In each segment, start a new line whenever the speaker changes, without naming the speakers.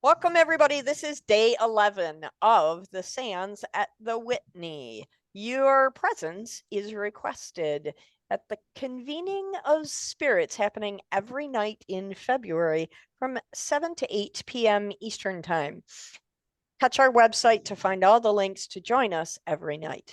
Welcome, everybody. This is day 11 of the Seance at the Whitney. Your presence is requested at the Convening of Spirits happening every night in February from 7 to 8 p.m. Eastern Time. Touch our website to find all the links to join us every night.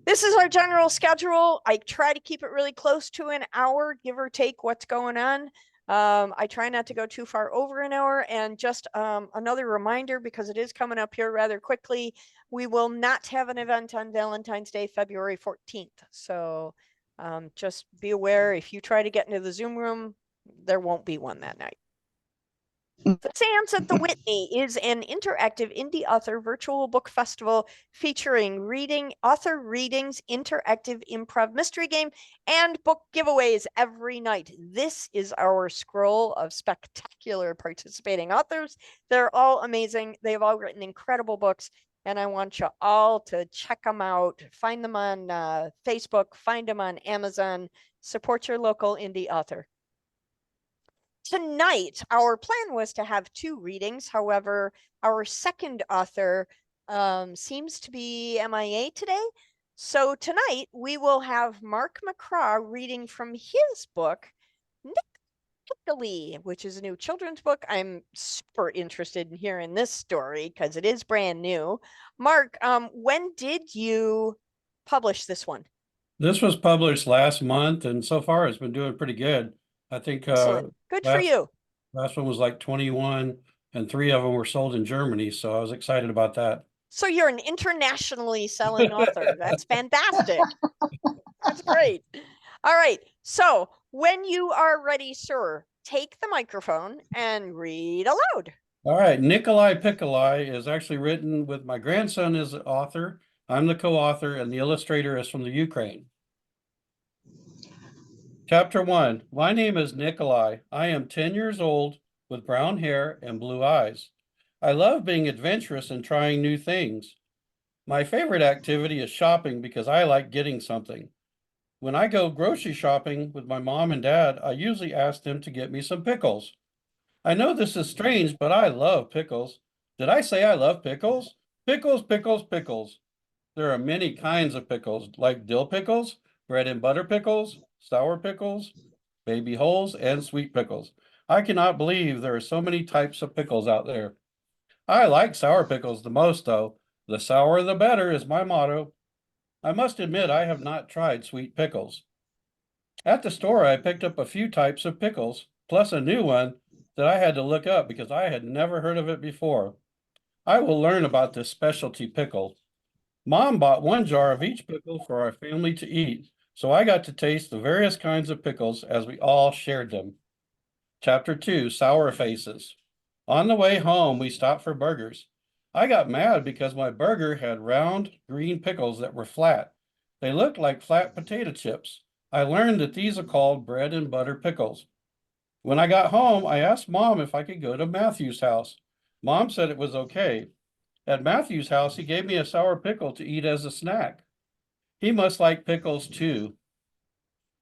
This is our general schedule. I try to keep it really close to an hour, give or take what's going on. I try not to go too far over an hour. And just another reminder, because it is coming up here rather quickly, we will not have an event on Valentine's Day, February 14th. So just be aware, if you try to get into the Zoom room, there won't be one that night. The Seance at the Whitney is an interactive indie author virtual book festival featuring author readings, interactive improv mystery game, and book giveaways every night. This is our scroll of spectacular participating authors. They're all amazing. They've all written incredible books, and I want you all to check them out. Find them on Facebook, find them on Amazon, support your local indie author. Tonight, our plan was to have two readings. However, our second author seems to be MIA today. So tonight, we will have Mark McCraw reading from his book, Nick, which is a new children's book. I'm super interested in hearing this story because it is brand new. Mark, when did you publish this one?
This was published last month, and so far it's been doing pretty good. I think
Excellent. Good for
last
you.
last one was like 21, and 3 of them were sold in Germany, so I was excited about that.
So you're an internationally selling author. That's fantastic. That's great. All right. So when you are ready, sir, take the microphone and read aloud.
All right, Nikolai Pikolai is actually written with my grandson as the author. I'm the co-author, and the illustrator is from the Ukraine. Chapter 1. My name is Nikolai. I am 10 years old with brown hair and blue eyes. I love being adventurous and trying new things. My favorite activity is shopping because I like getting something. When I go grocery shopping with my mom and dad, I usually ask them to get me some pickles. I know this is strange, but I love pickles. Did I say I love pickles? Pickles, pickles, pickles. There are many kinds of pickles, like dill pickles, bread and butter pickles, sour pickles, baby holes, and sweet pickles. I cannot believe there are so many types of pickles out there. I like sour pickles the most, though. The sourer the better is my motto. I must admit I have not tried sweet pickles. At the store, I picked up a few types of pickles, plus a new one that I had to look up because I had never heard of it before. I will learn about this specialty pickle. Mom bought 1 jar of each pickle for our family to eat, so I got to taste the various kinds of pickles as we all shared them. Chapter 2, Sour Faces. On the way home, we stopped for burgers. I got mad because my burger had round green pickles that were flat. They looked like flat potato chips. I learned that these are called bread and butter pickles. When I got home, I asked Mom if I could go to Matthew's house. Mom said it was okay. At Matthew's house, he gave me a sour pickle to eat as a snack. He must like pickles too.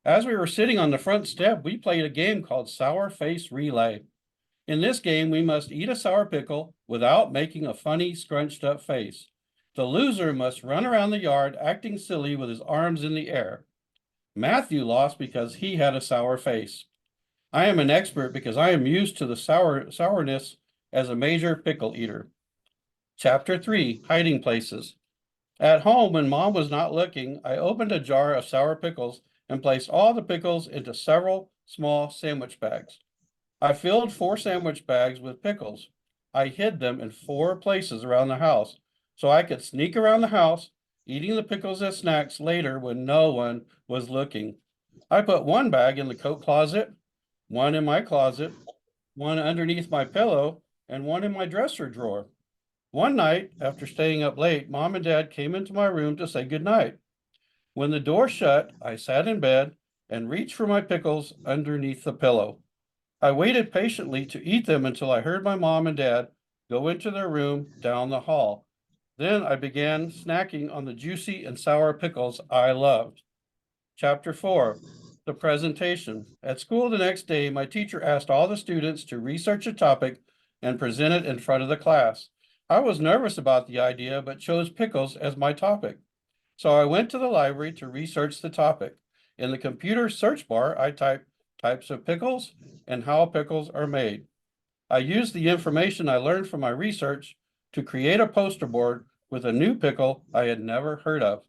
As we were sitting on the front step, we played a game called Sour Face Relay. In this game, we must eat a sour pickle without making a funny, scrunched up face. The loser must run around the yard acting silly with his arms in the air. Matthew lost because he had a sour face. I am an expert because I am used to the sourness as a major pickle eater. Chapter 3, Hiding Places. At home, when Mom was not looking, I opened a jar of sour pickles and placed all the pickles into several small sandwich bags. I filled 4 sandwich bags with pickles. I hid them in 4 places around the house so I could sneak around the house, eating the pickles as snacks later when no one was looking. I put 1 bag in the coat closet, 1 in my closet, 1 underneath my pillow, and 1 in my dresser drawer. One night, after staying up late, Mom and Dad came into my room to say goodnight. When the door shut, I sat in bed and reached for my pickles underneath the pillow. I waited patiently to eat them until I heard my mom and dad go into their room down the hall. Then I began snacking on the juicy and sour pickles I loved. Chapter 4, The presentation. At school the next day, my teacher asked all the students to research a topic and present it in front of the class. I was nervous about the idea, but chose pickles as my topic. So I went to the library to research the topic. In the computer search bar, I typed types of pickles and how pickles are made. I used the information I learned from my research to create a poster board with a new pickle I had never heard of.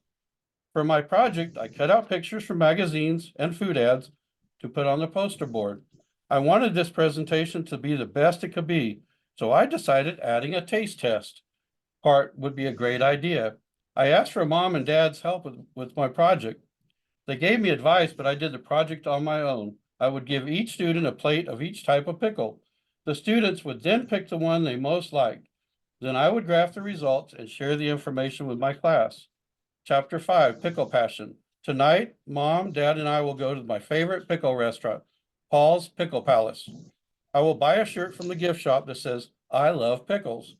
For my project, I cut out pictures from magazines and food ads to put on the poster board. I wanted this presentation to be the best it could be, so I decided adding a taste test part would be a great idea. I asked for mom and dad's help with my project. They gave me advice, but I did the project on my own. I would give each student a plate of each type of pickle. The students would then pick the one they most liked. Then I would graph the results and share the information with my class. Chapter 5, Pickle Passion. Tonight, Mom, Dad, and I will go to my favorite pickle restaurant, Paul's Pickle Palace. I will buy a shirt from the gift shop that says, I love pickles,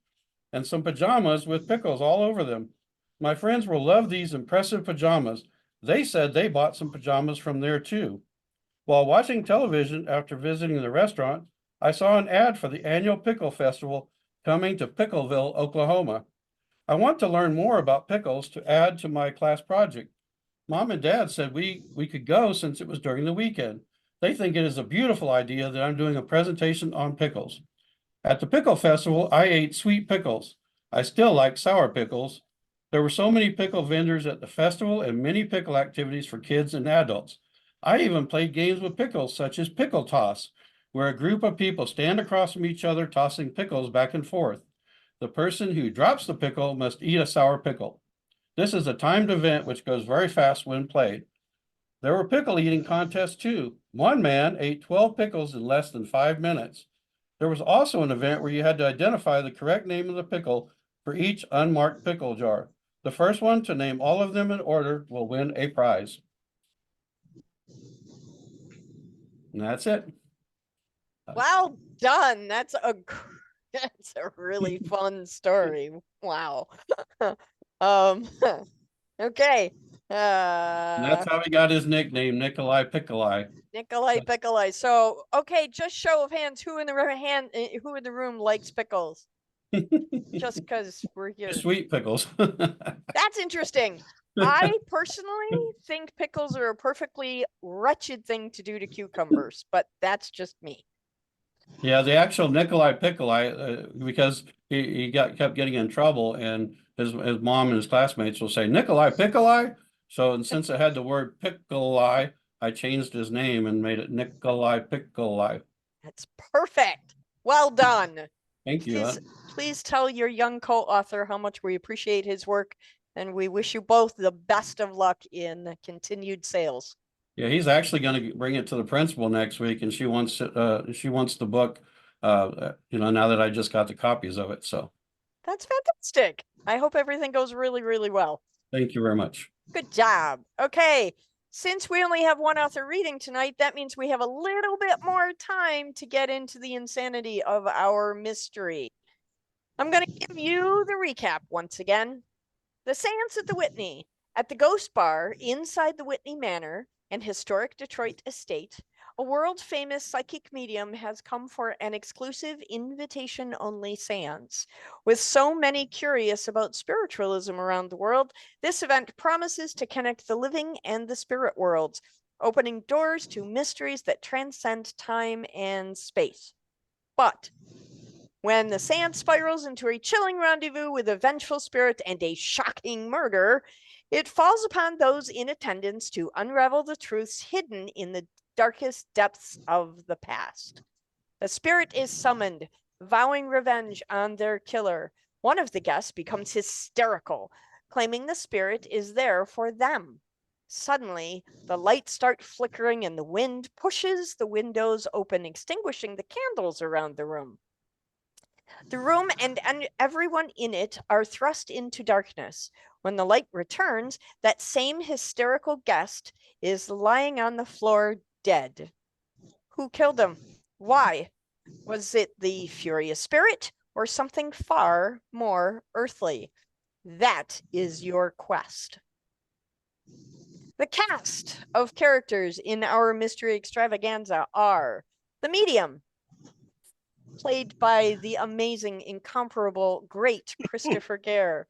and some pajamas with pickles all over them. My friends will love these impressive pajamas. They said they bought some pajamas from there too. While watching television after visiting the restaurant, I saw an ad for the annual Pickle Festival coming to Pickleville, Oklahoma. I want to learn more about pickles to add to my class project. Mom and Dad said we could go since it was during the weekend. They think it is a beautiful idea that I'm doing a presentation on pickles. At the pickle festival, I ate sweet pickles. I still like sour pickles. There were so many pickle vendors at the festival and many pickle activities for kids and adults. I even played games with pickles, such as pickle toss, where a group of people stand across from each other tossing pickles back and forth. The person who drops the pickle must eat a sour pickle. This is a timed event which goes very fast when played. There were pickle eating contests too. One man ate 12 pickles in less than 5 minutes. There was also an event where you had to identify the correct name of the pickle for each unmarked pickle jar. The first one to name all of them in order will win a prize. And that's it.
Well done. That's a that's a really fun story. Wow. Okay.
And that's how he got his nickname, Nikolai Pickle.
Nikolai Pickle. So, okay, just show of hands, who in the room likes pickles? Just because we're here.
Sweet pickles.
That's interesting. I personally think pickles are a perfectly wretched thing to do to cucumbers, but that's just me.
Yeah, the actual Nikolai Pickle, because he kept getting in trouble, and his mom and his classmates will say Nikolai Pickle. So, and since it had the word Pickle, I changed his name and made it Nikolai Pickle.
That's perfect. Well done.
Thank you.
Please tell your young co-author how much we appreciate his work, and we wish you both the best of luck in continued sales.
Yeah, he's actually going to bring it to the principal next week, and she wants the book. Now that I just got the copies of it, so
that's fantastic. I hope everything goes really, really well.
Thank you very much.
Good job. Okay, since we only have one author reading tonight, that means we have a little bit more time to get into the insanity of our mystery. I'm going to give you the recap once again. The Seance at the Whitney. At the Ghost Bar inside the Whitney Manor and historic Detroit estate, a world-famous psychic medium has come for an exclusive invitation-only seance. With so many curious about spiritualism around the world, this event promises to connect the living and the spirit worlds, opening doors to mysteries that transcend time and space. But when the seance spirals into a chilling rendezvous with a vengeful spirit and a shocking murder, it falls upon those in attendance to unravel the truths hidden in the darkest depths of the past. The spirit is summoned, vowing revenge on their killer. One of the guests becomes hysterical, claiming the spirit is there for them. Suddenly, the lights start flickering and the wind pushes the windows open, extinguishing the candles around the room. The room and everyone in it are thrust into darkness. When the light returns, that same hysterical guest is lying on the floor dead. Who killed him? Why? Was it the furious spirit or something far more earthly? That is your quest. The cast of characters in our mystery extravaganza are the medium, played by the amazing, incomparable, great Christopher Gare.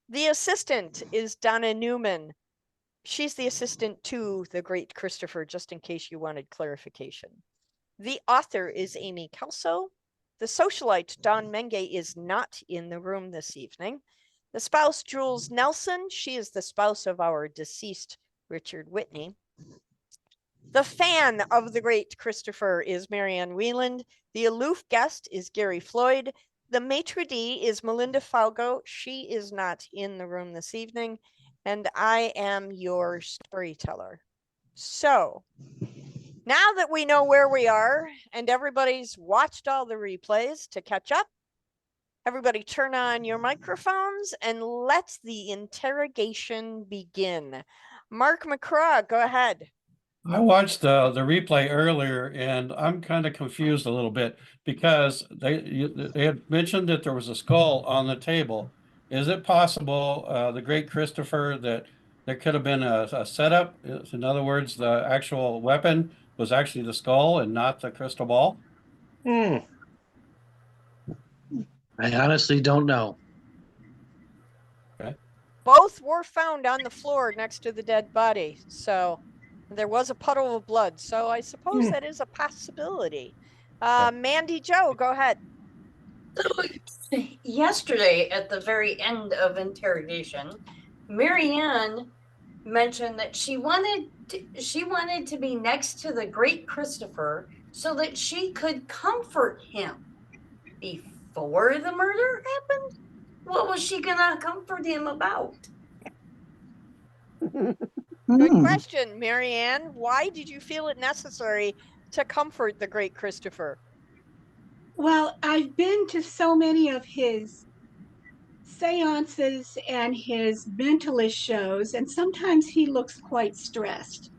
The assistant is Donna Newman. She's the assistant to the great Christopher, just in case you wanted clarification. The author is Amy Kelso. The socialite, Dawn Menge, is not in the room this evening. The spouse, Jules Nelson. She is the spouse of our deceased Richard Whitney. The fan of the great Christopher is Marianne Wieland. The aloof guest is Gary Floyd. The maitre d' is Melinda Falgo. She is not in the room this evening. And I am your storyteller. So now that we know where we are and everybody's watched all the replays to catch up, everybody turn on your microphones and let the interrogation begin. Mark McCraw, go ahead.
I watched the replay earlier and I'm kind of confused a little bit because they had mentioned that there was a skull on the table. Is it possible, the great Christopher, that there could have been a setup? In other words, the actual weapon was actually the skull and not the crystal ball?
I honestly don't know.
Okay.
Both were found on the floor next to the dead body. So there was a puddle of blood. So I suppose that is a possibility. Mandy Joe, go ahead.
Yesterday, at the very end of interrogation, Marianne mentioned that she wanted to be next to the great Christopher so that she could comfort him before the murder happened. What was she gonna comfort him about?
Good question, Marianne. Why did you feel it necessary to comfort the great Christopher?
Well, I've been to so many of his seances and his mentalist shows, and sometimes he looks quite stressed.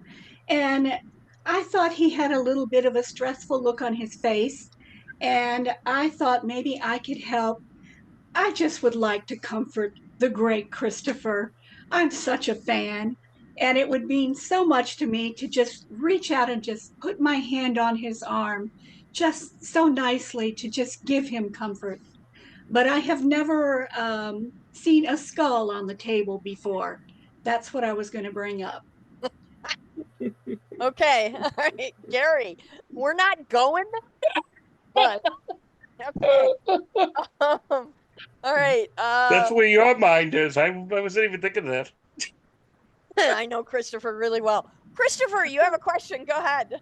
And I thought he had a little bit of a stressful look on his face, and I thought maybe I could help. I just would like to comfort the great Christopher. I'm such a fan, and it would mean so much to me to just reach out and just put my hand on his arm, just so nicely to just give him comfort. But I have never seen a skull on the table before. That's what I was going to bring up.
Okay, all right, Gary, we're not going, but okay. All right.
That's where your mind is. I wasn't even thinking of that.
I know Christopher really well. Christopher, you have a question. Go ahead.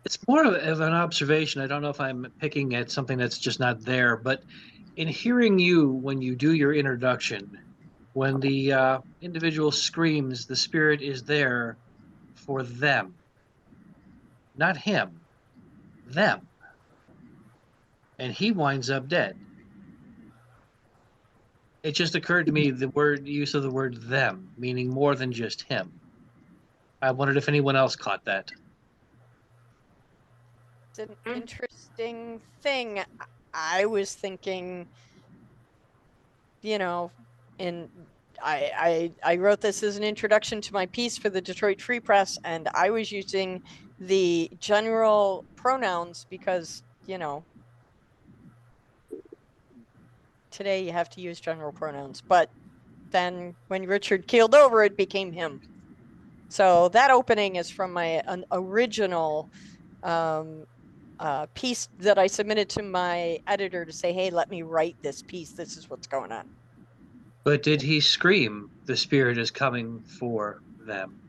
It's more of an observation. I don't know if I'm picking at something that's just not there, but in hearing you when you do your introduction, when the individual screams, the spirit is there for them, not him, them. And he winds up dead. It just occurred to me the use of the word them, meaning more than just him. I wondered if anyone else caught that.
It's an interesting thing. I was thinking, you know, I wrote this as an introduction to my piece for the Detroit Free Press, and I was using the general pronouns because, you know, today you have to use general pronouns, but then when Richard keeled over, it became him. So that opening is from my original piece that I submitted to my editor to say, hey, let me write this piece. This is what's going on.
But did he scream, the spirit is coming for them?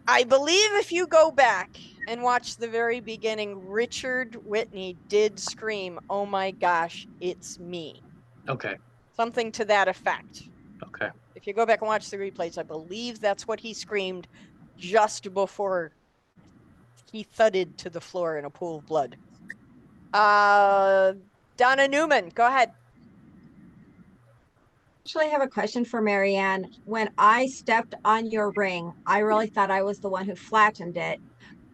I believe if you go back and watch the very beginning, Richard Whitney did scream, oh my gosh, it's me.
Okay.
Something to that effect.
Okay.
If you go back and watch the replays, I believe that's what he screamed just before he thudded to the floor in a pool of blood. Donna Newman, go ahead.
Actually, I have a question for Marianne. When I stepped on your ring, I really thought I was the one who flattened it,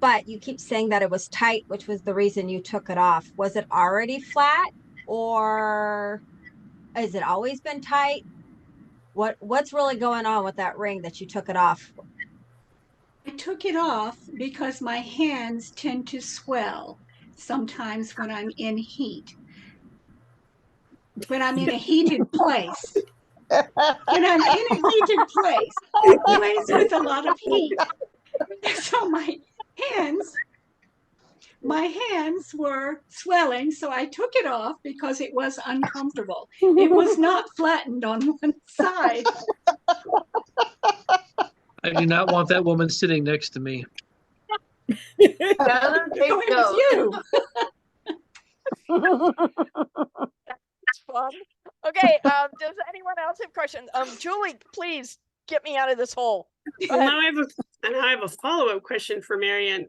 but you keep saying that it was tight, which was the reason you took it off. Was it already flat, or has it always been tight? What's really going on with that ring that you took it off?
I took it off because my hands tend to swell sometimes when I'm in heat. When I'm in a heated place. When I'm in a heated place with a lot of heat. So hands my hands were swelling, so I took it off because it was uncomfortable. It was not flattened on one side.
I do not want that woman sitting next to me.
Another big
So it
note.
was you.
That's fun. Okay, does anyone else have questions? Julie, please get me out of this hole. Go
Well,
ahead.
now I have a follow-up question for Marianne.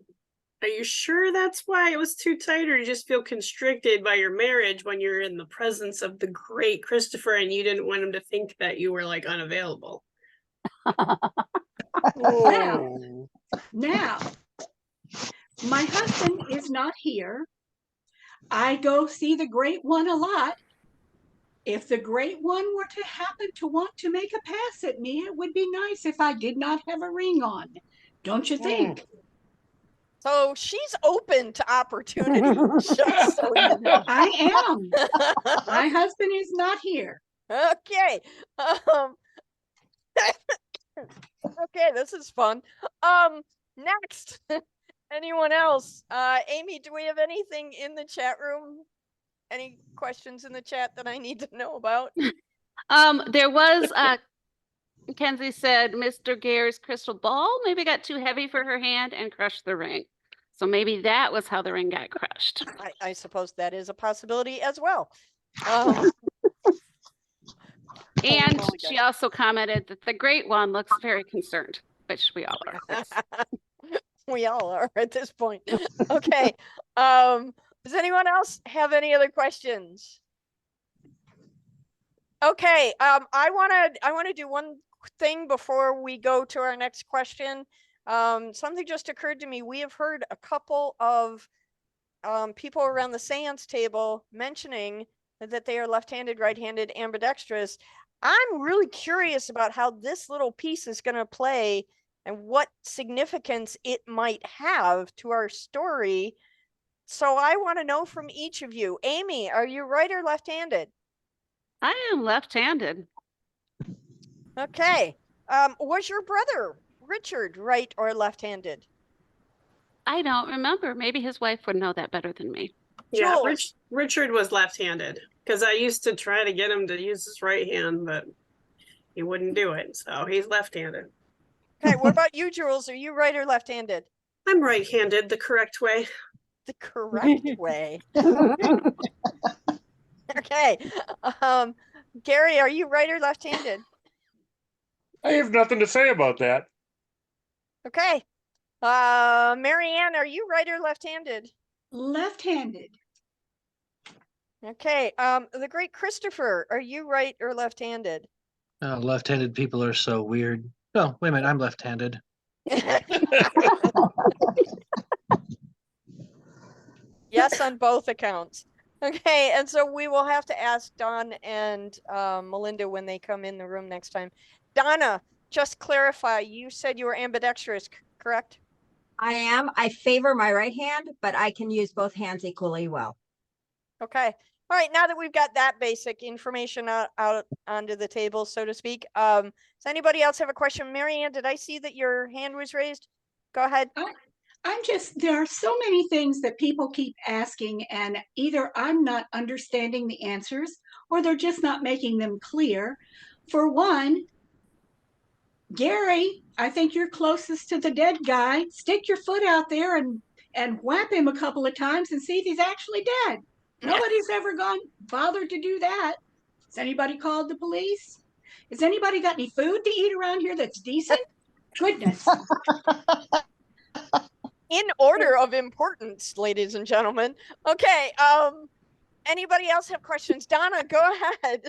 Are you sure that's why it was too tight, or you just feel constricted by your marriage when you're in the presence of the great Christopher and you didn't want him to think that you were like unavailable?
Now, my husband is not here. I go see the great one a lot. If the great one were to happen to want to make a pass at me, it would be nice if I did not have a ring on. Don't you think?
So she's open to opportunity, just so you know.
I am. My husband is not here.
Okay. Okay, this is fun. Next. Anyone else? Amy, do we have anything in the chat room? Any questions in the chat that I need to know about?
There was Mackenzie said Mr. Gare's crystal ball maybe got too heavy for her hand and crushed the ring. So maybe that was how the ring got crushed.
I suppose that is a possibility as well.
And she also commented that the great one looks very concerned, which we all are.
We all are at this point. Okay. Does anyone else have any other questions? Okay. I want to do one thing before we go to our next question. Something just occurred to me. We have heard a couple of people around the seance table mentioning that they are left-handed, right-handed, ambidextrous. I'm really curious about how this little piece is going to play and what significance it might have to our story. So I want to know from each of you. Amy, are you right or left-handed?
I am left-handed.
Okay. Was your brother Richard right or left-handed?
I don't remember. Maybe his wife would know that better than me.
Yeah,
Jules.
Richard was left-handed because I used to try to get him to use his right hand, but he wouldn't do it. So he's left-handed.
Okay, what about you, Jules? Are you right or left-handed?
I'm right-handed the correct way.
The correct way. Okay. Gary, are you right or left-handed?
I have nothing to say about that.
Okay. Marianne, are you right or left-handed?
Left-handed.
Okay. The great Christopher, are you right or left-handed?
Left-handed people are so weird. Oh, wait a minute, I'm left-handed.
Yes, on both accounts. Okay, and so we will have to ask Don and Melinda when they come in the room next time. Donna, just clarify, you said you were ambidextrous, correct?
I am. I favor my right hand, but I can use both hands equally well.
Okay. All right, now that we've got that basic information out onto the table, so to speak, does anybody else have a question? Marianne, did I see that your hand was raised? Go ahead.
There are so many things that people keep asking, and either I'm not understanding the answers or they're just not making them clear. For one, Gary, I think you're closest to the dead guy. Stick your foot out there and whap him a couple of times and see if he's actually dead. Nobody's ever bothered to do that. Has anybody called the police? Has anybody got any food to eat around here that's decent? Goodness.
In order of importance, ladies and gentlemen. Okay, anybody else have questions? Donna, go ahead.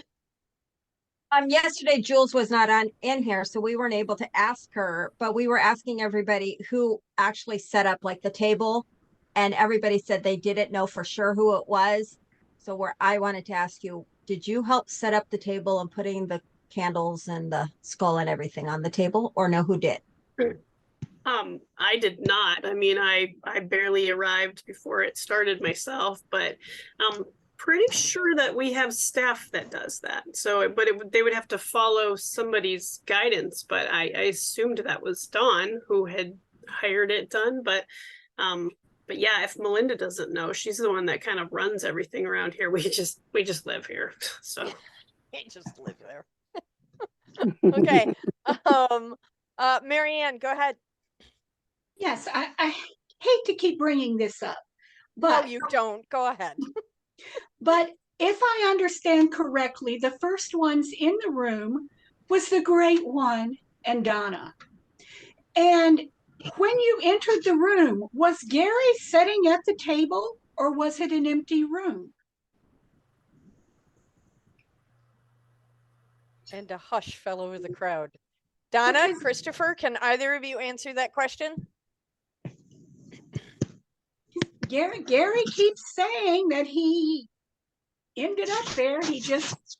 Yesterday Jules was not in here, so we weren't able to ask her, but we were asking everybody who actually set up like the table, and everybody said they didn't know for sure who it was. So I wanted to ask you, did you help set up the table and putting the candles and the skull and everything on the table, or know who did?
I did not. I mean, I barely arrived before it started myself, but pretty sure that we have staff that does that. So, but they would have to follow somebody's guidance. But I assumed that was Dawn who had hired it done. But yeah, if Melinda doesn't know, she's the one that kind of runs everything around here. We just live here, so
You just live there. Okay. Marianne, go ahead.
Yes, I hate to keep bringing this up,
No,
but
you don't. Go ahead.
But if I understand correctly, the first ones in the room was the Great One and Donna. And when you entered the room, was Gary sitting at the table or was it an empty room?
And a hush fell over the crowd. Donna,
Because-
Christopher, can either of you answer that question?
Gary keeps saying that he ended up there. He just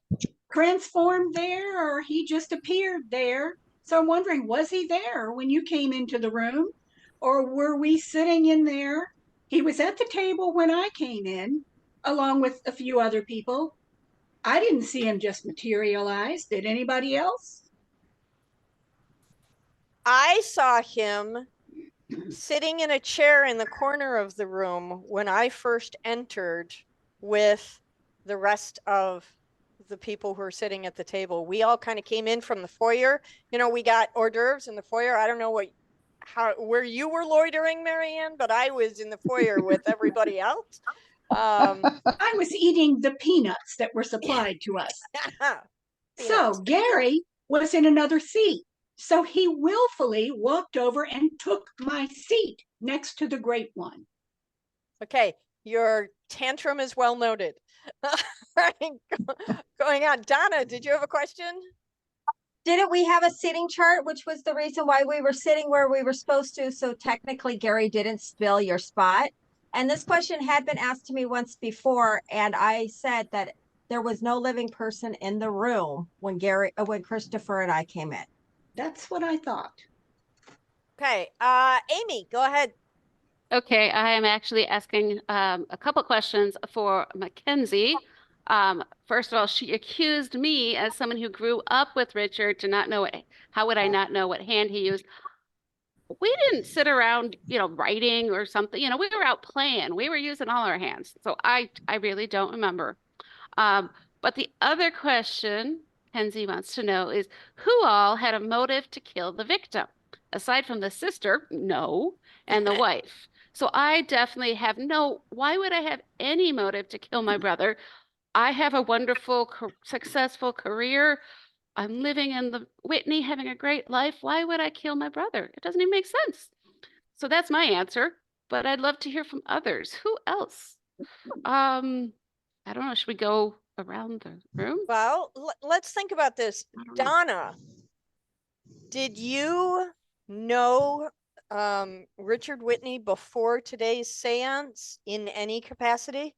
transformed there or he just appeared there. So I'm wondering, was he there when you came into the room or were we sitting in there? He was at the table when I came in along with a few other people. I didn't see him just materialize. Did anybody else?
I saw him sitting in a chair in the corner of the room when I first entered with the rest of the people who are sitting at the table. We all kind of came in from the foyer. You know, we got hors d'oeuvres in the foyer. I don't know where you were loitering, Marianne, but I was in the foyer with everybody else.
I was eating the peanuts that were supplied to us. So Gary was in another seat. So he willfully walked over and took my seat next to the Great One.
Okay, your tantrum is well noted. Right, going on. Donna, did you have a question?
Didn't we have a seating chart, which was the reason why we were sitting where we were supposed to? So technically, Gary didn't spill your spot. And this question had been asked to me once before, and I said that there was no living person in the room when Christopher and I came in.
That's what I thought.
Okay, Amy, go ahead.
Okay, I am actually asking a couple questions for Mackenzie. First of all, she accused me as someone who grew up with Richard to not know how would I not know what hand he used? We didn't sit around, writing or something. We were out playing. We were using all our hands. So I really don't remember. But the other question Kenzie wants to know is who all had a motive to kill the victim? Aside from the sister, no, and the wife. So I definitely have why would I have any motive to kill my brother? I have a wonderful, successful career. I'm living in the Whitney, having a great life. Why would I kill my brother? It doesn't even make sense. So that's my answer, but I'd love to hear from others. Who else? I don't know. Should we go around the room?
Well, let's think about this.
I don't know.
Donna, did you know Richard Whitney before today's seance in any capacity?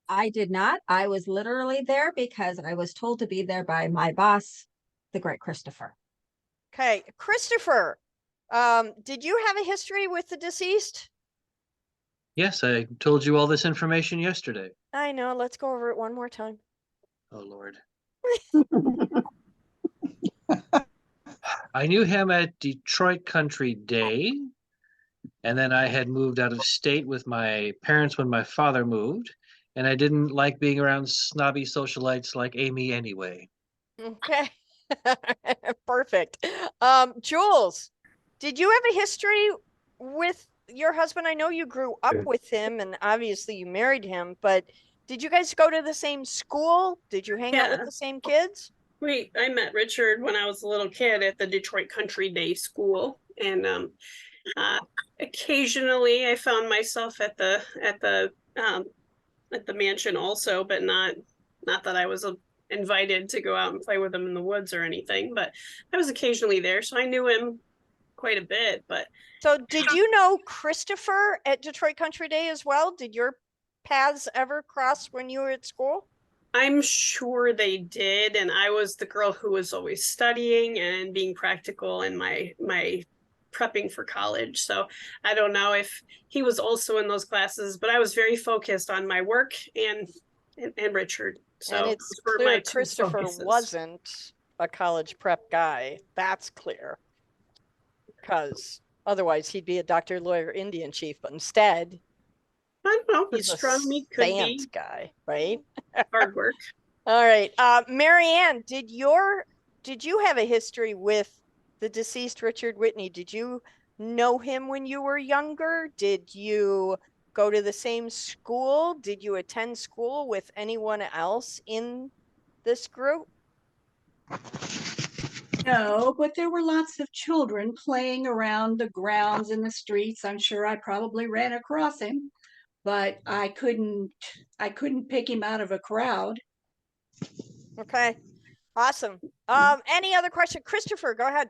I did not. I was literally there because I was told to be there by my boss, the great Christopher.
Okay, Christopher, did you have a history with the deceased?
Yes, I told you all this information yesterday.
I know, let's go over it one more time.
Oh, Lord. I knew him at Detroit Country Day, and then I had moved out of state with my parents when my father moved, and I didn't like being around snobby socialites like Amy anyway.
Okay, perfect. Jules, did you have a history with your husband? I know you grew up with him and obviously you married him, but did you guys go to the same school? Did you hang out with
Yeah.
the same kids?
I met Richard when I was a little kid at the Detroit Country Day School, and occasionally I found myself at the mansion also, but not that I was invited to go out and play with him in the woods or anything. But I was occasionally there, so I knew him quite a bit. But
So did you know Christopher at Detroit Country Day as well? Did your paths ever cross when you were at school?
I'm sure they did, and I was the girl who was always studying and being practical in my prepping for college. So I don't know if he was also in those classes, but I was very focused on my work and Richard. So
And
those
it's
were
clear
my two
Christopher
focuses.
wasn't a college prep guy. That's clear. Because otherwise he'd be a doctor, lawyer, Indian chief, but instead
I don't know,
he's a
astronomy could
Seance
be
guy, right?
hard work.
All right. Marianne, did you have a history with the deceased Richard Whitney? Did you know him when you were younger? Did you go to the same school? Did you attend school with anyone else in this group?
No, but there were lots of children playing around the grounds in the streets. I'm sure I probably ran across him, but I couldn't pick him out of a crowd.
Okay. Awesome. Any other question? Christopher, go ahead.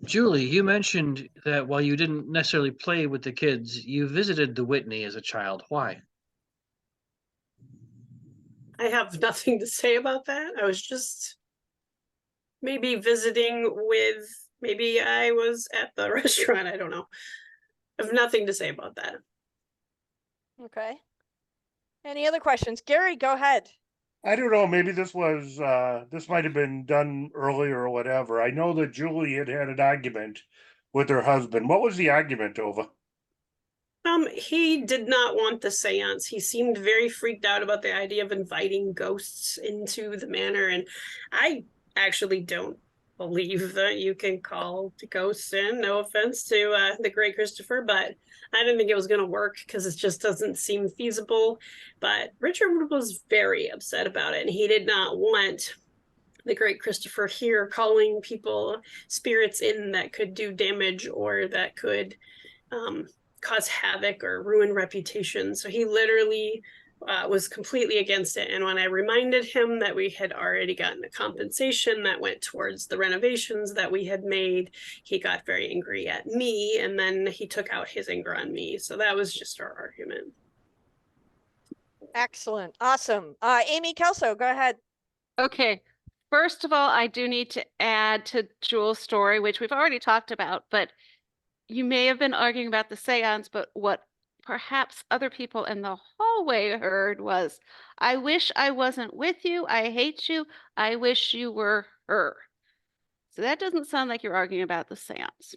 Julie, you mentioned that while you didn't necessarily play with the kids, you visited the Whitney as a child. Why?
I have nothing to say about that. I was just maybe visiting with, maybe I was at the restaurant. I don't know. I have nothing to say about that.
Okay. Any other questions? Gary, go ahead.
I don't know, maybe this was this might have been done earlier or whatever. I know that Julie had an argument with her husband. What was the argument over?
He did not want the seance. He seemed very freaked out about the idea of inviting ghosts into the manor, and I actually don't believe that you can call the ghosts in. No offense to the great Christopher, but I didn't think it was going to work because it just doesn't seem feasible. But Richard was very upset about it, and he did not want the great Christopher here calling people spirits in that could do damage or that could cause havoc or ruin reputation. So he literally was completely against it. And when I reminded him that we had already gotten a compensation that went towards the renovations that we had made, he got very angry at me. And then he took out his anger on me. So that was just our argument.
Excellent. Awesome. Amy Kelso, go ahead.
Okay. First of all, I do need to add to Jules' story, which we've already talked about, but you may have been arguing about the seance, but what perhaps other people in the hallway heard was, I wish I wasn't with you. I hate you. I wish you were her. So that doesn't sound like you're arguing about the seance.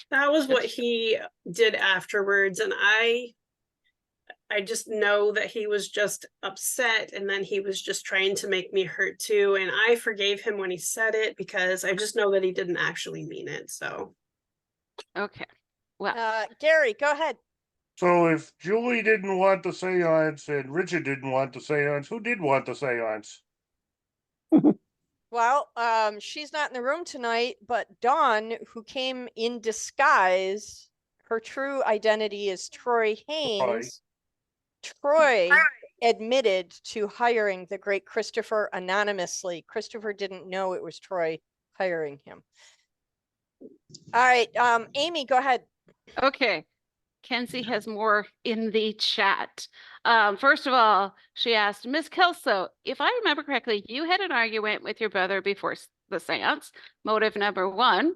That was what he did afterwards. And I just know that he was just upset, and then he was just trying to make me hurt too. And I forgave him when he said it because I just know that he didn't actually mean it. So
okay. Well,
Gary, go ahead.
So if Julie didn't want the seance and Richard didn't want the seance, who did want the seance?
Well, she's not in the room tonight, but Dawn, who came in disguise, her true identity is Troy Haynes. Troy admitted to hiring the great Christopher anonymously. Christopher didn't know it was Troy hiring him. All right, Amy, go ahead.
okay. Kenzie has more in the chat. First of all, she asked, Miss Kelso, if I remember correctly, you had an argument with your brother before the seance. Motive number one.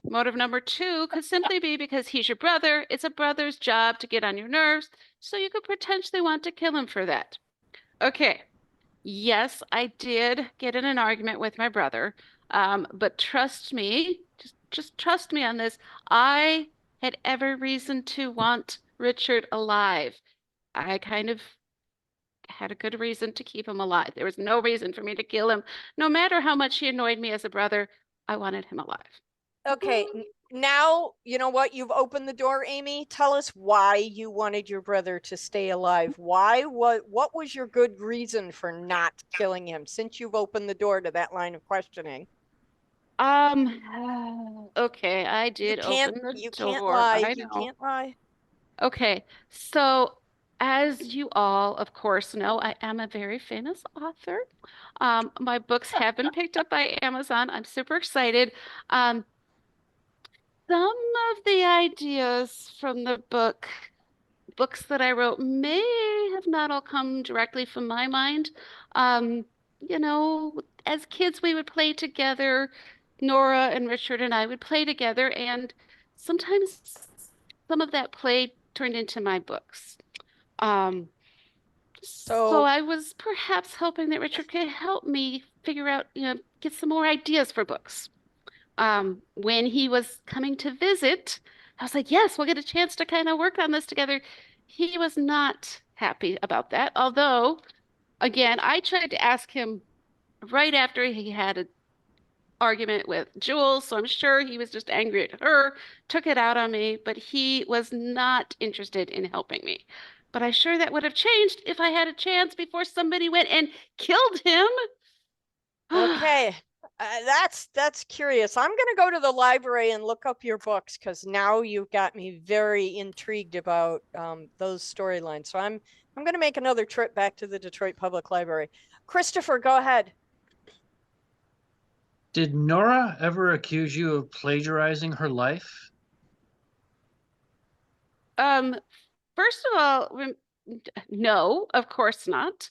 Motive number two could simply be because he's your brother. It's a brother's job to get on your nerves, so you could potentially want to kill him for that. Okay. Yes, I did get in an argument with my brother, but trust me, just trust me on this. I had every reason to want Richard alive. I kind of had a good reason to keep him alive. There was no reason for me to kill him. No matter how much he annoyed me as a brother, I wanted him alive.
Okay, now you know what? You've opened the door, Amy. Tell us why you wanted your brother to stay alive. Why? What was your good reason for not killing him, since you've opened the door to that line of questioning?
Okay, I did open the
You
door.
can't lie.
I
You
know.
can't lie.
Okay, so as you all, of course, know, I am a very famous author. My books have been picked up by Amazon. I'm super excited. Some of the ideas from the book books that I wrote may have not all come directly from my mind. You know, as kids, we would play together. Nora and Richard and I would play together, and sometimes some of that play turned into my books. So I was perhaps hoping that Richard could help me figure out, get some more ideas for books. When he was coming to visit, I was like, yes, we'll get a chance to kind of work on this together. He was not happy about that. Although, again, I tried to ask him right after he had an argument with Jules, so I'm sure he was just angry at her, took it out on me, but he was not interested in helping me. But I sure that would have changed if I had a chance before somebody went and killed him.
Okay. That's curious. I'm going to go to the library and look up your books because now you've got me very intrigued about those storylines. So I'm going to make another trip back to the Detroit Public Library. Christopher, go ahead.
Did Nora ever accuse you of plagiarizing her life?
First of all, no, of course not.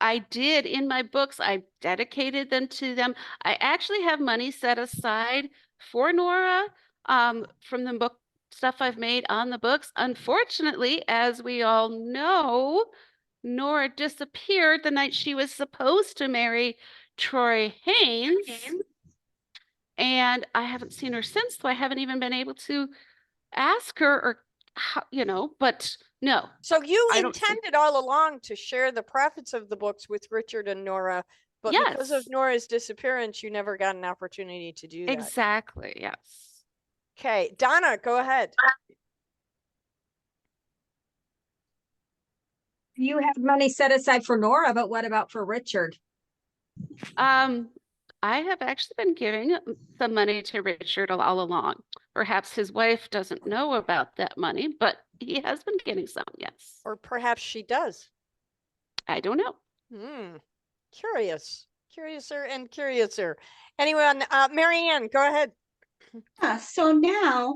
I did in my books, I dedicated them to them. I actually have money set aside for Nora from the book stuff I've made on the books. Unfortunately, as we all know, Nora disappeared the night she was supposed to marry Troy Haynes. And I haven't seen her since, so I haven't even been able to ask her or how, but no.
So you
I don't
intended all along to share the profits of the books with Richard and Nora, but because of
Yes.
Nora's disappearance, you never got an opportunity to do that.
Exactly, yes.
Okay, Donna, go ahead.
You have money set aside for Nora, but what about for Richard?
I have actually been giving some money to Richard all along. Perhaps his wife doesn't know about that money, but he has been getting some, yes.
Or perhaps she does.
I don't know.
Curious. Curiouser and curiouser. Anyone, Marianne, go ahead.
Yeah, so now,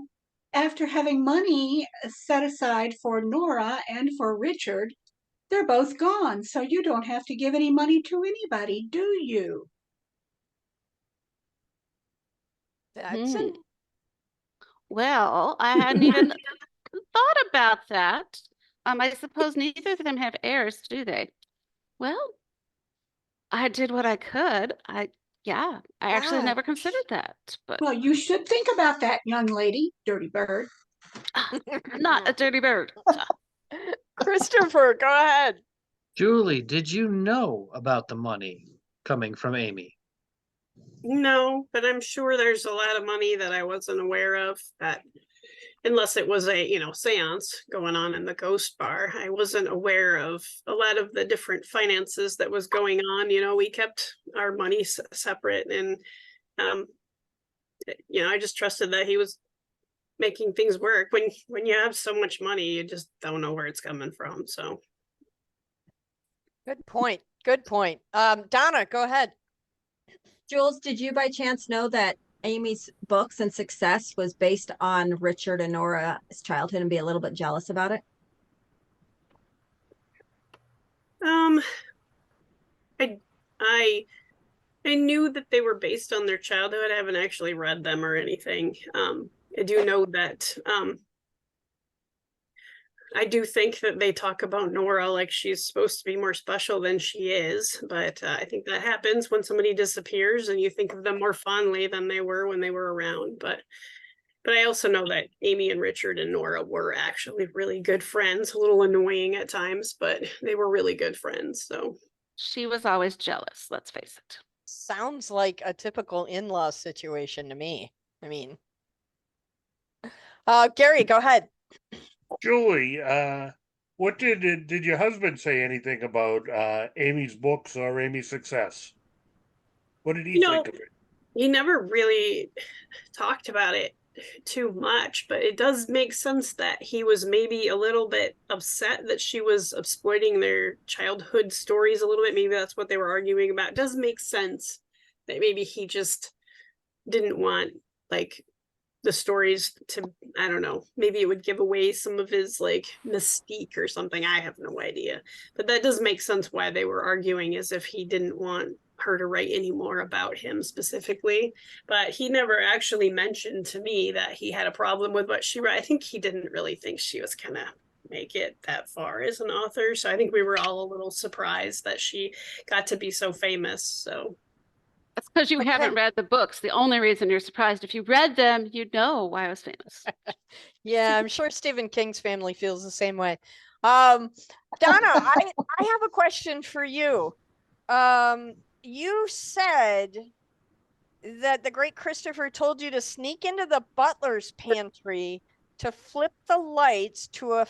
after having money set aside for Nora and for Richard, they're both gone, so you don't have to give any money to anybody, do you?
That's an
Well, I hadn't even thought about that. I suppose neither of them have heirs, do they? Well, I did what I could. I actually never considered that, but
Well, you should think about that, young lady, dirty bird.
I'm not a dirty bird.
Christopher, go ahead.
Julie, did you know about the money coming from Amy?
No, but I'm sure there's a lot of money that I wasn't aware of, that unless it was a, seance going on in the ghost bar, I wasn't aware of a lot of the different finances that was going on. We kept our money separate, and I just trusted that he was making things work. When you have so much money, you just don't know where it's coming from. So
Good point. Good point. Donna, go ahead.
Jules, did you by chance know that Amy's books and success was based on Richard and Nora's childhood and be a little bit jealous about it?
I knew that they were based on their childhood. I haven't actually read them or anything. I do know that I do think that they talk about Nora like she's supposed to be more special than she is, but I think that happens when somebody disappears and you think of them more fondly than they were when they were around. But I also know that Amy and Richard and Nora were actually really good friends, a little annoying at times, but they were really good friends. So
She was always jealous, let's face it.
Sounds like a typical in-law situation to me. I mean, Gary, go ahead.
Julie, what did your husband say anything about Amy's books or Amy's success? What did he think of it?
He never really talked about it too much, but it does make sense that he was maybe a little bit upset that she was exploiting their childhood stories a little bit. Maybe that's what they were arguing about. It does make sense that maybe he just didn't want the stories to, I don't know, maybe it would give away some of his like mystique or something. I have no idea. But that does make sense why they were arguing, as if he didn't want her to write any more about him specifically. But he never actually mentioned to me that he had a problem with what she wrote. I think he didn't really think she was gonna make it that far as an author. So I think we were all a little surprised that she got to be so famous. So
That's because you haven't
Okay.
read the books. The only reason you're surprised, if you read them, you'd know why I was famous.
Yeah, I'm sure Stephen King's family feels the same way. Donna, I have a question for you. You said that the great Christopher told you to sneak into the butler's pantry to flip the lights to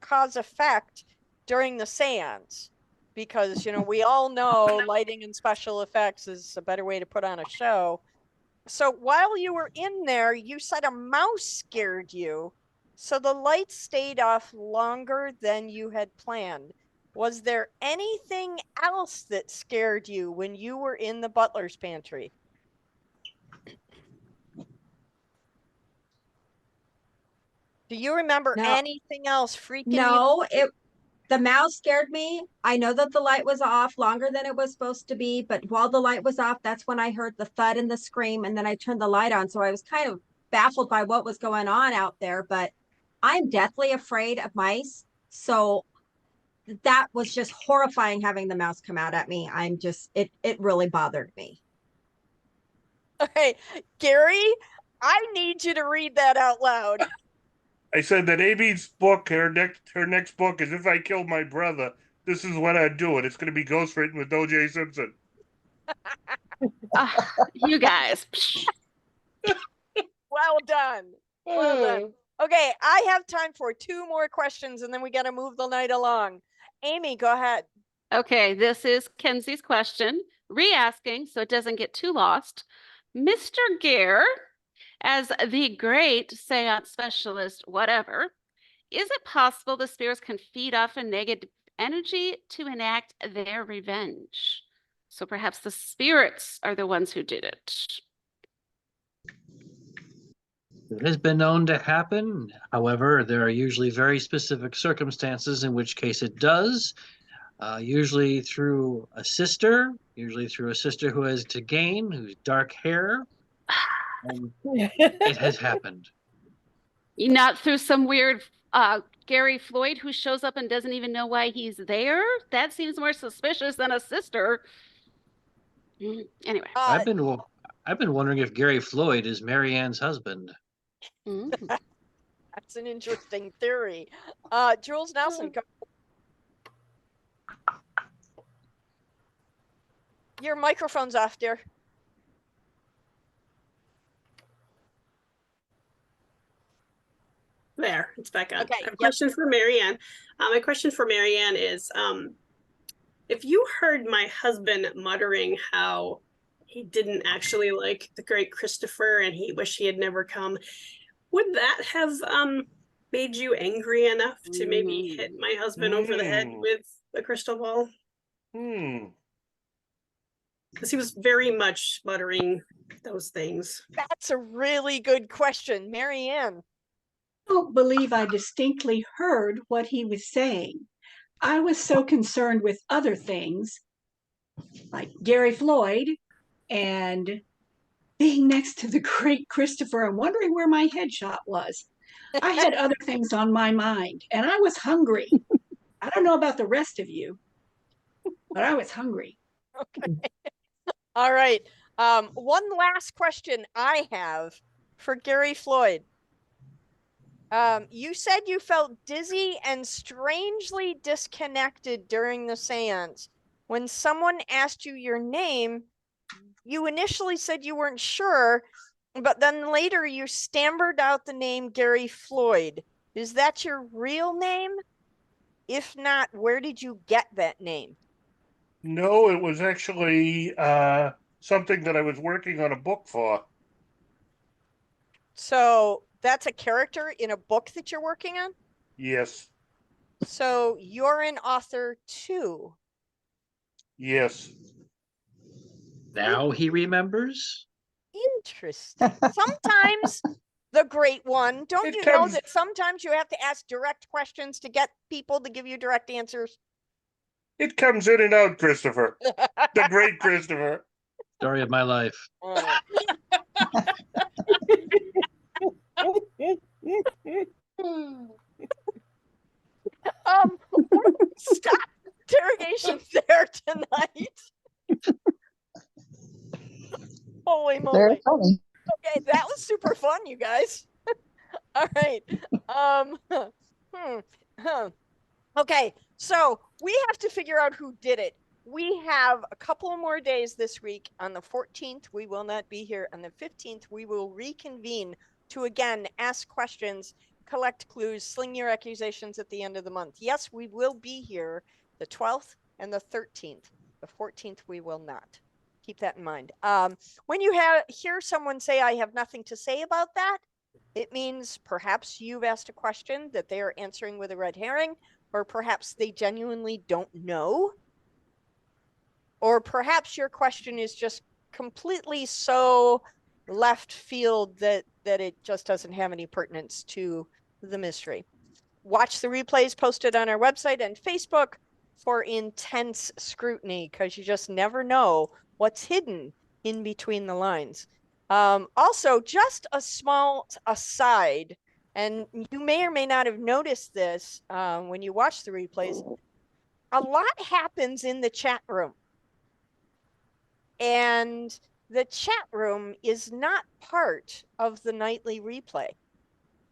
cause effect during the seance, because we all know lighting and special effects is a better way to put on a show. So while you were in there, you said a mouse scared you, so the lights stayed off longer than you had planned. Was there anything else that scared you when you were in the butler's pantry? Do you remember
No.
anything else freaking you?
No, the mouse scared me. I know that the light was off longer than it was supposed to be, but while the light was off, that's when I heard the thud and the scream, and then I turned the light on. So I was kind of baffled by what was going on out there, but I'm deathly afraid of mice. So that was just horrifying, having the mouse come out at me. It really bothered me.
Okay, Gary, I need you to read that out loud.
I said that Amy's book, her next book is If I Killed My Brother. This is what I'd do, and it's going to be ghostwritten with O.J. Simpson.
You guys.
Well done. Well done. Okay, I have time for 2 more questions, and then we got to move the night along. Amy, go ahead.
Okay, this is Kenzie's question, re-asking so it doesn't get too lost. Mr. Gare, as the great seance specialist, whatever, is it possible the spirits can feed off a negative energy to enact their revenge? So perhaps the spirits are the ones who did it.
It has been known to happen. However, there are usually very specific circumstances in which case it does. Usually through a sister who has to gain, who's dark hair. It has happened.
Not through some weird Gary Floyd who shows up and doesn't even know why he's there? That seems more suspicious than a sister. Anyway.
I've been wondering if Gary Floyd is Marianne's husband.
That's an interesting theory. Jules Nelson, go. Your microphone's off, dear.
there, it's back on.
Okay,
I have a question for Marianne. My question for Marianne is, if you heard my husband muttering how he didn't actually like the great Christopher and he wished he had never come, would that have made you angry enough to maybe hit my husband over the head with a crystal ball? Because he was very much muttering those things.
That's a really good question, Marianne.
I don't believe I distinctly heard what he was saying. I was so concerned with other things, like Gary Floyd and being next to the great Christopher and wondering where my headshot was. I had other things on my mind, and I was hungry. I don't know about the rest of you, but I was hungry.
Okay. All right. One last question I have for Gary Floyd. You said you felt dizzy and strangely disconnected during the seance. When someone asked you your name, you initially said you weren't sure, but then later you stammered out the name Gary Floyd. Is that your real name? If not, where did you get that name?
No, it was actually something that I was working on a book for.
So that's a character in a book that you're working on?
Yes.
So you're an author too?
Yes.
Now he remembers?
Interesting. Sometimes the great one, don't
It
you know
comes-
that sometimes you have to ask direct questions to get people to give you direct answers?
It comes in and out, Christopher. The great Christopher.
Story of my life.
Oh. Stop interrogation there tonight. Holy moly.
Very funny.
Okay, that was super fun, you guys. All right. Okay, so we have to figure out who did it. We have a couple more days this week. On the 14th, we will not be here. On the 15th, we will reconvene to again ask questions, collect clues, sling your accusations at the end of the month. Yes, we will be here the 12th and the 13th. The 14th, we will not. Keep that in mind. When you hear someone say, I have nothing to say about that, it means perhaps you've asked a question that they are answering with a red herring, or perhaps they genuinely don't know. Or perhaps your question is just completely so left field that it just doesn't have any pertinence to the mystery. Watch the replays posted on our website and Facebook for intense scrutiny, because you just never know what's hidden in between the lines. Also, just a small aside, and you may or may not have noticed this when you watch the replays, a lot happens in the chat room. And the chat room is not part of the nightly replay.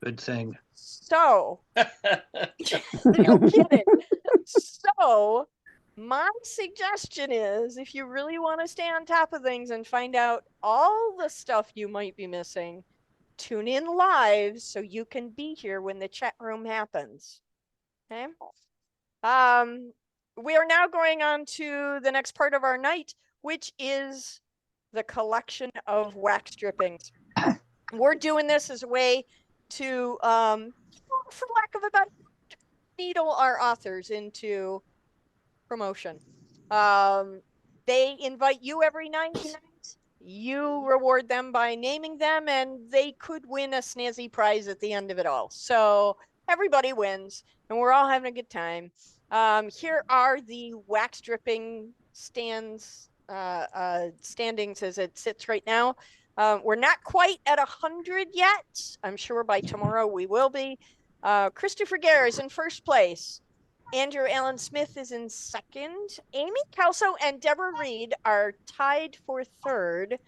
Good thing.
So, no kidding. So, my suggestion is if you really want to stay on top of things and find out all the stuff you might be missing, tune in live so you can be here when the chat room happens. Okay. We are now going on to the next part of our night, which is the collection of wax drippings. We're doing this as a way to, for lack of a better, needle our authors into promotion. They invite you every night. You reward them by naming them, and they could win a snazzy prize at the end of it all. So everybody wins, and we're all having a good time. Here are the wax dripping standings as it sits right now. We're not quite at 100 yet. I'm sure by tomorrow we will be. Christopher Gare is in first place. Andrew Allen Smith is in second. Amy Kelso and Deborah Reed are tied for third.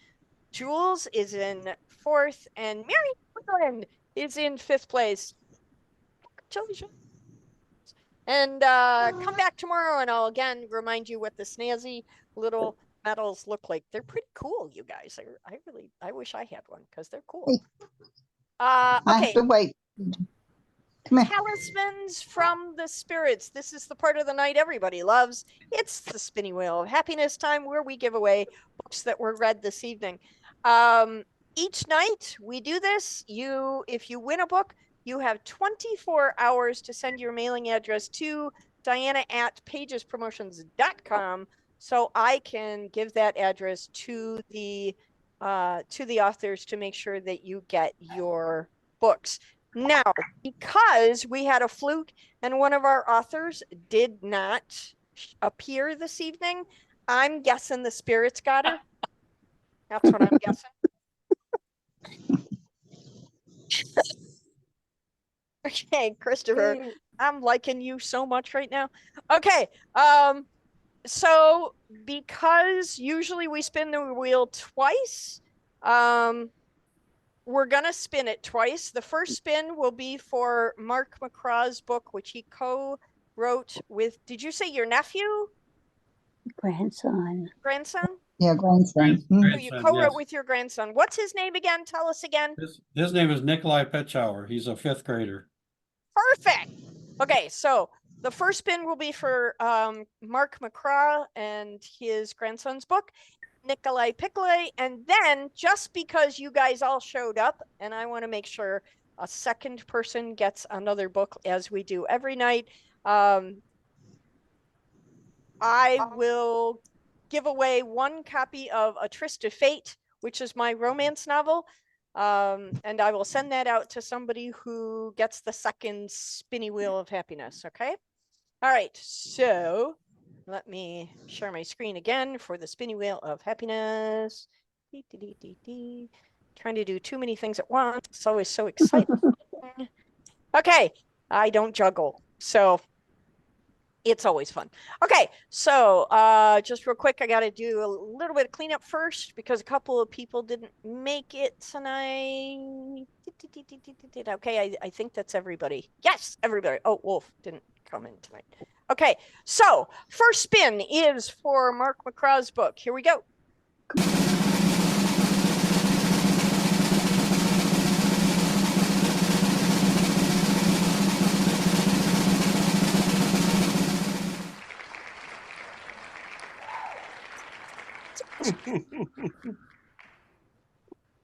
Jules is in fourth, and Mary Woodland is in fifth place. Congratulations. And come back tomorrow, and I'll again remind you what the snazzy little medals look like. They're pretty cool, you guys. I wish I had one because they're cool.
I
Okay.
have to wait. Come here.
Talismans from the spirits. This is the part of the night everybody loves. It's the spinning wheel of happiness time, where we give away books that were read this evening. Each night we do this. If you win a book, you have 24 hours to send your mailing address to diana@pagespromotions.com so I can give that address to the authors to make sure that you get your books. Now, because we had a fluke and one of our authors did not appear this evening, I'm guessing the spirits got her. That's what I'm guessing. Okay, Christopher, I'm liking you so much right now. Okay, so because usually we spin the wheel twice, we're gonna spin it twice. The first spin will be for Mark McCraw's book, which he co-wrote with, did you say your nephew?
Grandson.
Grandson?
Yeah, grandson.
So you co-wrote with your grandson. What's his name again? Tell us again.
His name is Nikolai Petschauer. He's a fifth grader.
Perfect. Okay, so the first spin will be for Mark McCraw and his grandson's book, Nikolai Pickley. And then just because you guys all showed up, and I want to make sure a second person gets another book as we do every night, I will give away one copy of A Tryst of Fate, which is my romance novel. And I will send that out to somebody who gets the second spinny wheel of happiness. Okay. All right. So let me share my screen again for the spinny wheel of happiness. Trying to do too many things at once. It's always so exciting. Okay. I don't juggle. So it's always fun. Okay, so just real quick, I got to do a little bit of cleanup first because a couple of people didn't make it tonight. Okay, I think that's everybody. Yes, everybody. Oh, Wolf didn't come in tonight. Okay, so first spin is for Mark McCraw's book. Here we go.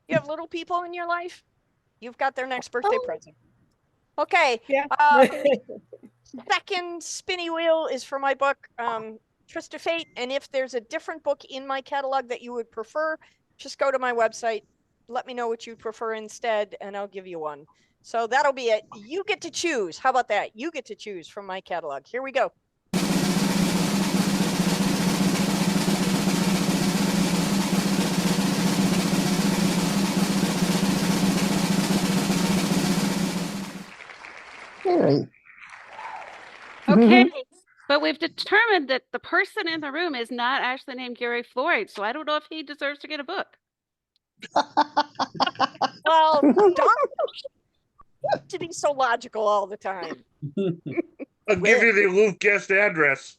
You have little people in your life? You've got their next birthday present. Okay.
Yeah.
Second spinny wheel is for my book, Trist of Fate. And if there's a different book in my catalog that you would prefer, just go to my website. Let me know what you prefer instead, and I'll give you one. So that'll be it. You get to choose. How about that? You get to choose from my catalog. Here we go.
Very.
Okay, but we've determined that the person in the room is not actually named Gary Floyd, so I don't know if he deserves to get a book.
Well, don't to be so logical all the time.
I'll give you the Luke guest address.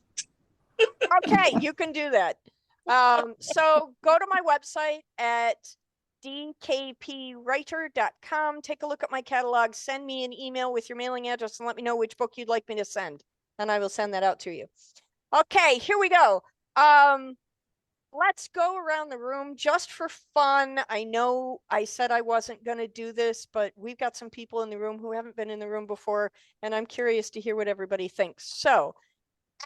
Okay, you can do that. So go to my website at dkpwriter.com. Take a look at my catalog. Send me an email with your mailing address and let me know which book you'd like me to send, and I will send that out to you. Okay, here we go. Let's go around the room just for fun. I know I said I wasn't going to do this, but we've got some people in the room who haven't been in the room before, and I'm curious to hear what everybody thinks. So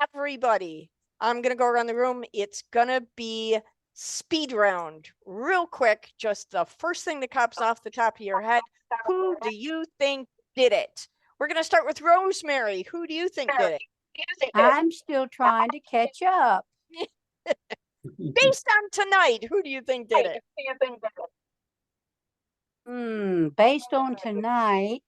everybody, I'm going to go around the room. It's going to be speed round real quick. Just the first thing that pops off the top of your head. Who do you think did it? We're going to start with Rosemary. Who do you think did it?
I'm still trying to catch up.
Based on tonight, who do you think did it?
Based on tonight,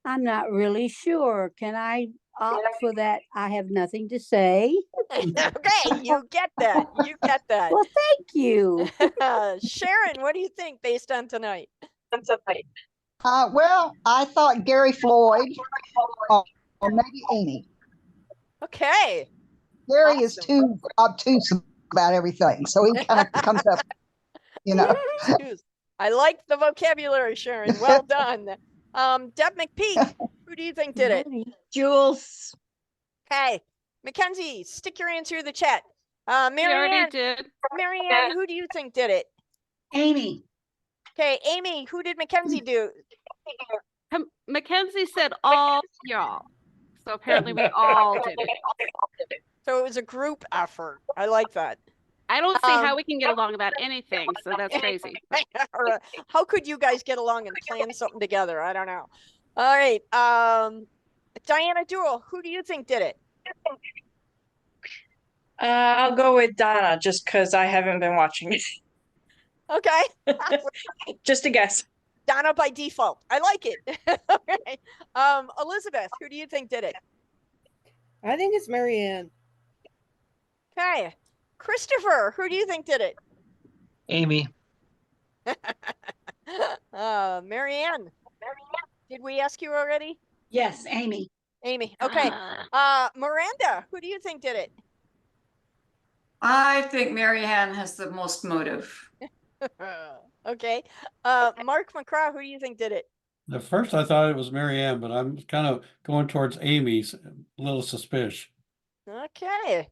I'm not really sure. Can I opt for that? I have nothing to say.
Okay, you get that. You get that.
Well, thank you.
Sharon, what do you think based on tonight?
Well, I thought Gary Floyd or maybe Amy.
Okay.
Gary is too obtuse about everything, so he kind of comes up, you know.
I like the vocabulary, Sharon. Well done. Deb McPeak, who do you think did it?
Jules.
Okay. Mackenzie, stick your answer in the chat.
We already
Marianne,
did.
Marianne, who do you think did it?
Amy.
Okay, Amy, who did Mackenzie do?
Mackenzie said all y'all. So apparently we all did it.
So it was a group effort. I like that.
I don't see how we can get along about anything, so that's crazy.
How could you guys get along and plan something together? I don't know. All right. Diana Duell, who do you think did it?
I'll go with Donna just because I haven't been watching it.
Okay.
Just a guess.
Donna by default. I like it. Okay. Elizabeth, who do you think did it?
I think it's Marianne.
Okay. Christopher, who do you think did it?
Amy.
Marianne. Did we ask you already?
Yes, Amy.
Amy. Okay. Miranda, who do you think did it?
I think Marianne has the most motive.
Okay. Mark McCraw, who do you think did it?
At first I thought it was Marianne, but I'm kind of going towards Amy's, a little suspicious.
Okay.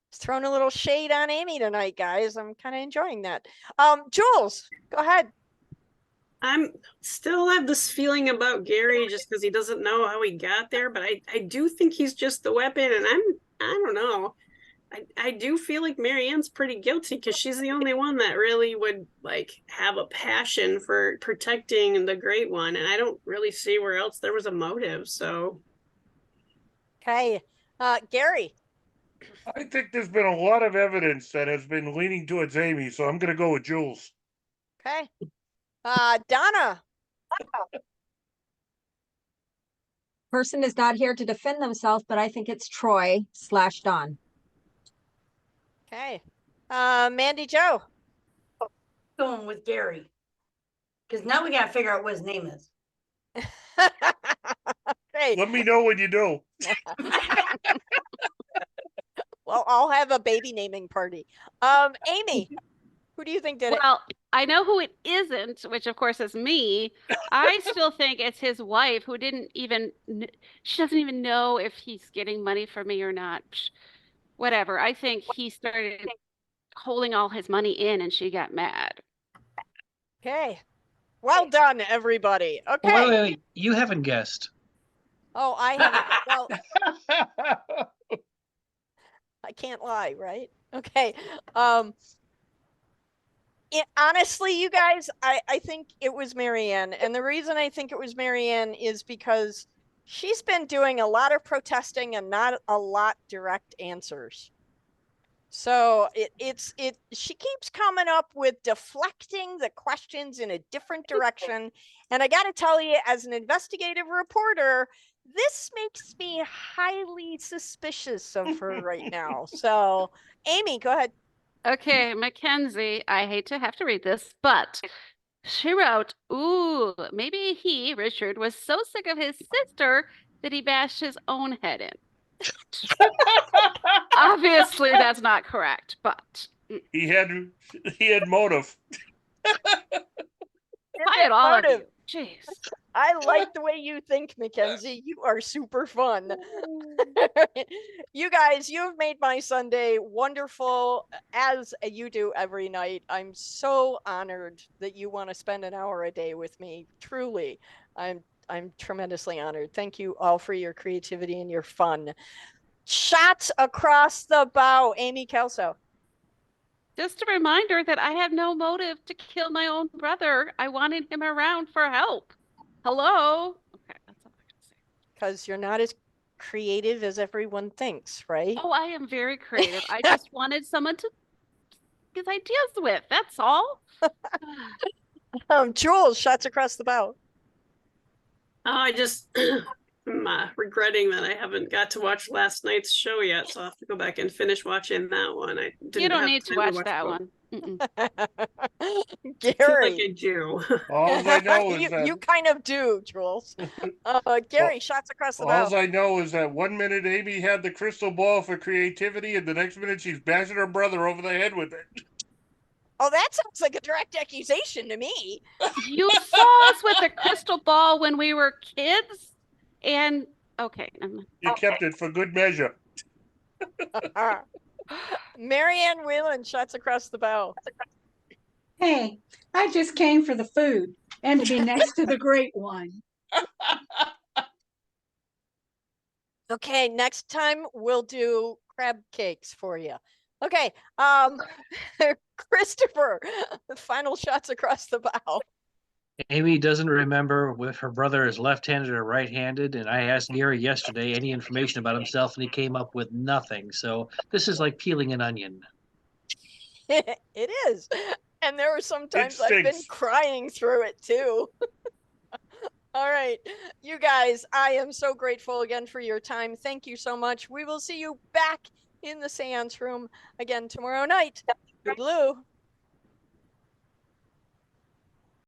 Just throwing a little shade on Amy tonight, guys. I'm kind of enjoying that. Jules, go ahead.
I'm still have this feeling about Gary just because he doesn't know how he got there, but I do think he's just the weapon, and I don't know. I do feel like Marianne's pretty guilty because she's the only one that really would like have a passion for protecting the great one, and I don't really see where else there was a motive. So,
Okay, Gary.
I think there's been a lot of evidence that has been leaning towards Amy, so I'm going to go with Jules.
Okay, Donna.
Person is not here to defend themselves, but I think it's Troy/Don.
Okay, Mandy Joe.
Going with Gary. Because now we got to figure out what his name is.
Great.
Let me know when you do.
Well, I'll have a baby naming party. Amy, who do you think did it?
Well, I know who it isn't, which of course is me. I still think it's his wife who didn't even, she doesn't even know if he's getting money from me or not. Whatever. I think he started holding all his money in and she got mad.
Okay. Well done, everybody. Okay.
Wait. You haven't guessed.
Oh, I haven't. Well, I can't lie, right? Okay. Honestly, you guys, I think it was Marianne. And the reason I think it was Marianne is because she's been doing a lot of protesting and not a lot direct answers. So she keeps coming up with deflecting the questions in a different direction. And I got to tell you, as an investigative reporter, this makes me highly suspicious of her right now. So, Amy, go ahead.
Okay, Mackenzie, I hate to have to read this, but she wrote, ooh, maybe he, Richard, was so sick of his sister that he bashed his own head in. Obviously, that's not correct, but
he had motive.
Quiet, all of you. Jeez.
I like the way you think, Mackenzie. You are super fun. You guys, you've made my Sunday wonderful, as you do every night. I'm so honored that you want to spend an hour a day with me. Truly, I'm tremendously honored. Thank you all for your creativity and your fun. Shots across the bow, Amy Kelso.
Just a reminder that I have no motive to kill my own brother. I wanted him around for help. Hello? Okay, that's all I can say.
Because you're not as creative as everyone thinks, right?
Oh, I am very creative. I just wanted someone to get ideas with. That's all.
Jules, shots across the bow.
I just I'm regretting that I haven't got to watch last night's show yet, so I'll have to go back and finish watching that one. I didn't.
You don't
have
need to
time
watch that
both.
one.
Gary,
Feel like I do.
All I know is that
you kind of do, Jules. Gary, shots across the bow.
all I know is that 1 minute Amy had the crystal ball for creativity, and the next minute she's bashing her brother over the head with it.
Oh, that sounds like a direct accusation to me.
You saw us with a crystal ball when we were kids, and okay.
You kept it for good measure.
Marianne Whelan, shots across the bow.
Hey, I just came for the food and to be next to the great one.
Okay, next time we'll do crab cakes for you. Okay, Christopher, final shots across the bow.
Amy doesn't remember if her brother is left-handed or right-handed, and I asked Gary yesterday any information about himself, and he came up with nothing. So this is like peeling an onion.
It is. And there were some times I've been
stinks.
crying through it too. All right, you guys, I am so grateful again for your time. Thank you so much. We will see you back in the seance room again tomorrow night. Toodaloo.